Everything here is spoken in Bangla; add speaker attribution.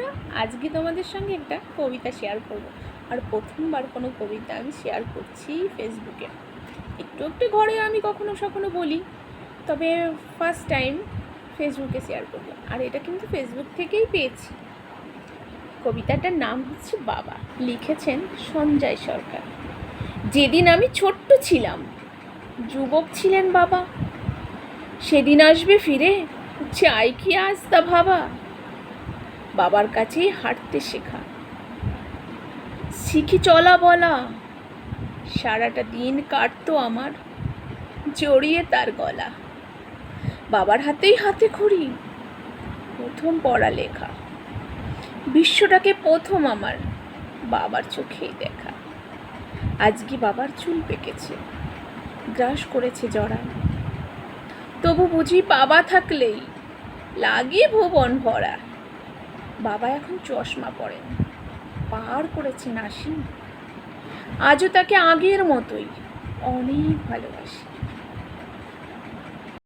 Speaker 1: বন্ধুরা, আজকে তোমাদের সঙ্গে একটা কবিতা শেয়ার করব। আর প্রথমবার কোনো কবিতা আমি শেয়ার করছি ফেসবুকে। একটু একটু ঘরে আমি কখনো বলি, তবে ফার্স্ট টাইম ফেসবুকে শেয়ার করব। আর এটা কিন্তু ফেসবুক থেকেই পেয়েছি। কবিতাটার নাম হচ্ছে বাবা, লিখেছেন সঞ্জয় সরকার। যেদিন আমি ছোট্ট ছিলাম, যুবক ছিলেন বাবা, সেদিন আসবে ফিরে, চাই কি আজ তা ভাবা। বাবার কাছেই হাঁটতে শেখা, শিখি চলা বলা, সারাটা দিন কাটতো আমার জড়িয়ে তার গলা। বাবার হাতেই হাতে খড়ি, প্রথম পড়ালেখা, বিশ্বটাকে প্রথম আমার বাবার চোখেই দেখা। আজকে বাবার চুল পেকেছে, গ্রাস করেছে জড়া, তবু বুঝি বাবা থাকলেই লাগে ভুবন ভরা। বাবা এখন চশমা পরেন, পার করেছেন ৮০, আজও তাকে আগের মতোই অনেক ভালোবাসি।